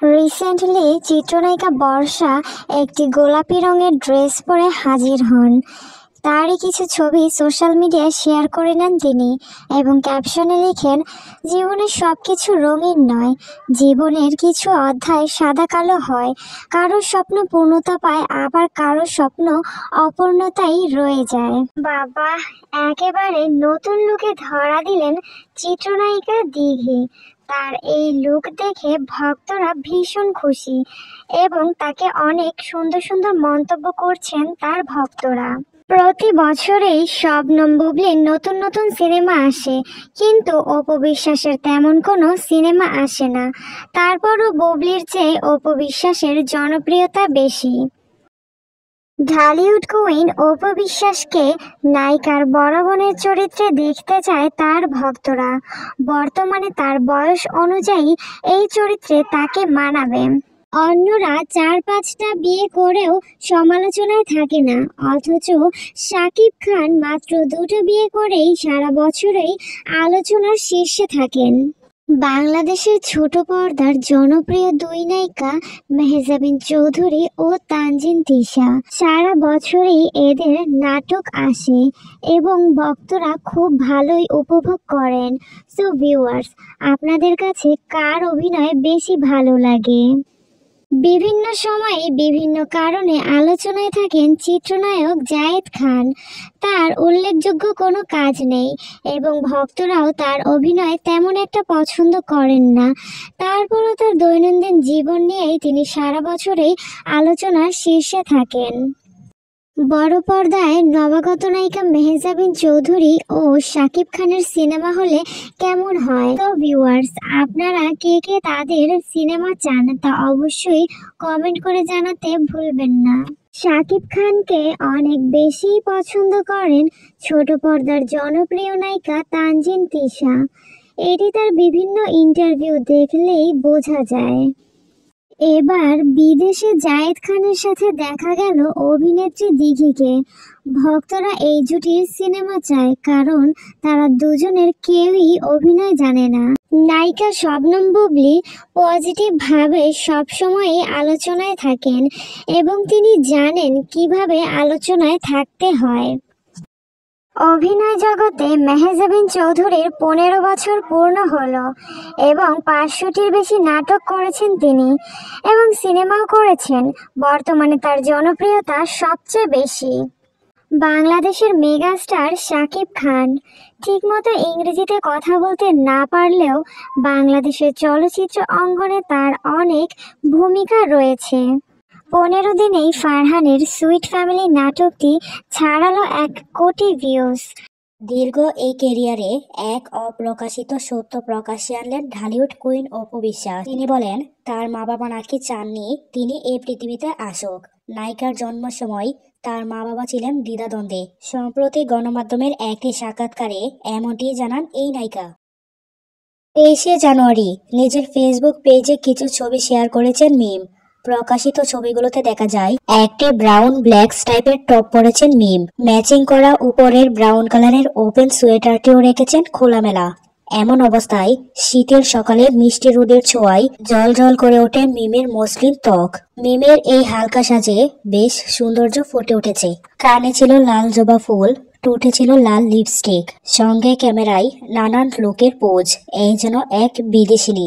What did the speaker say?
Recently চিত্রনায়িকা বর্ষা একটি গোলাপি রঙের ড্রেস পরে হাজির হন। তারই কিছু ছবি সোশ্যাল মিডিয়ায় শেয়ার করে নেন তিনি এবং ক্যাপশনে লিখেন, জীবনের সব কিছু রঙিন নয়, জীবনের কিছু অধ্যায় সাদা কালো হয়। কারোর স্বপ্ন পূর্ণতা পায়, আবার কারোর স্বপ্ন অপূর্ণতাই রয়ে যায়। বাবা, একেবারে নতুন লুকে ধরা দিলেন চিত্রনায়িকা দিঘি। তার এই লুক দেখে ভক্তরা ভীষণ খুশি এবং তাকে অনেক সুন্দর সুন্দর মন্তব্য করছেন তার ভক্তরা। প্রতি বছরেই শবনম বুবলির নতুন নতুন সিনেমা আসে, কিন্তু অপু বিশ্বাসের তেমন কোনো সিনেমা আসে না। তারপরও বুবলির চেয়ে অপু বিশ্বাসের জনপ্রিয়তা বেশি। ঢালিউড কুইন অপু বিশ্বাসকে নায়িকার বড় বোনের চরিত্রে দেখতে চায় তার ভক্তরা। বর্তমানে তার বয়স অনুযায়ী এই চরিত্রে তাকে মানাবে। অন্যরা 4-5টা বিয়ে করেও সমালোচনায় থাকে না, অথচ শাকিব খান মাত্র 2টো বিয়ে করেই সারা বছরেই আলোচনার শীর্ষে থাকেন। বাংলাদেশের ছোট পর্দার জনপ্রিয় দুই নায়িকা মেহজাবিন চৌধুরী ও তানজিন তিশা। সারা বছরই এদের নাটক আসে এবং ভক্তরা খুব ভালোই উপভোগ করেন। সো ভিউয়ার্স, আপনাদের কাছে কার অভিনয় বেশি ভালো লাগে? বিভিন্ন সময়ে বিভিন্ন কারণে আলোচনায় থাকেন চিত্রনায়ক জায়েদ খান। তার উল্লেখযোগ্য কোনো কাজ নেই এবং ভক্তরাও তার অভিনয় তেমন একটা পছন্দ করেন না। তারপরও তার দৈনন্দিন জীবন নিয়েই তিনি সারা বছরেই আলোচনার শীর্ষে থাকেন। বড় পর্দায় নবাগত নায়িকা মেহজাবিন চৌধুরী ও শাকিব খানের সিনেমা হলে কেমন হয়? তো ভিউয়ার্স, আপনারা কে কে তাদের সিনেমা চান তা অবশ্যই কমেন্ট করে জানাতে ভুলবেন না। শাকিব খানকে অনেক বেশি পছন্দ করেন ছোট পর্দার জনপ্রিয় নায়িকা তানজিন তিশা। এটি তার বিভিন্ন ইন্টারভিউ দেখলেই বোঝা যায়। এবার বিদেশে জায়েদ খানের সাথে দেখা গেল অভিনেত্রী দিঘিকে। ভক্তরা এই জুটির সিনেমা চায়, কারণ তারা দুজনের কেউই অভিনয় জানে না। নায়িকা শবনম বুবলি পজিটিভ ভাবে সবসময়ই আলোচনায় থাকেন এবং তিনি জানেন কিভাবে আলোচনায় থাকতে হয়। অভিনয় জগতে মেহজাবিন চৌধুরীর 15 বছর পূর্ণ হলো এবং 500টির বেশি নাটক করেছেন তিনি এবং সিনেমাও করেছেন। বর্তমানে তার জনপ্রিয়তা সবচেয়ে বেশি। বাংলাদেশের মেগাস্টার শাকিব খান ঠিকমতো ইংরেজিতে কথা বলতে না পারলেও বাংলাদেশের চলচ্চিত্র অঙ্গনে তার অনেক ভূমিকা রয়েছে। 15 দিনেই ফারহানের সুইট ফ্যামিলি নাটকটি ছাড়ালো 1 কোটি ভিউজ। দীর্ঘ এই ক্যারিয়ারে এক অপ্রকাশিত সত্য প্রকাশ্যে আনলেন ঢালিউড কুইন অপু বিশ্বাস। তিনি বলেন, তার মা বাবা নাকি চাননি তিনি এই পৃথিবীতে আসুক। নায়িকার জন্মের সময় তার মা বাবা ছিলেন দ্বিধাদ্বন্দ্বে। সম্প্রতি গণমাধ্যমের একটি সাক্ষাৎকারে এমনটি জানান এই নায়িকা। 23শে জানুয়ারি নিজের ফেসবুক পেজে কিছু ছবি শেয়ার করেছেন মিম। প্রকাশিত ছবিগুলোতে দেখা যায় একটি ব্রাউন ব্ল্যাক স্ট্রাইপের টপ পরেছেন মিম। ম্যাচিং করা উপরের ব্রাউন কালারের ওপেন সোয়েটারটিও রেখেছেন খোলামেলা। এমন অবস্থায় শীতের সকালে মিষ্টি রোদের ছোঁয়ায় জ্বলজ্বল করে ওঠে মিমের মসৃণ ত্বক। মিমের এই হালকা সাজে বেশ সৌন্দর্য ফুটে উঠেছে। কানে ছিল লাল জবা ফুল, ঠোঁটে ছিল লাল লিপস্টিক, সঙ্গে ক্যামেরায় নানান লুকের পোজ। এই যেন এক বিদেশিনী।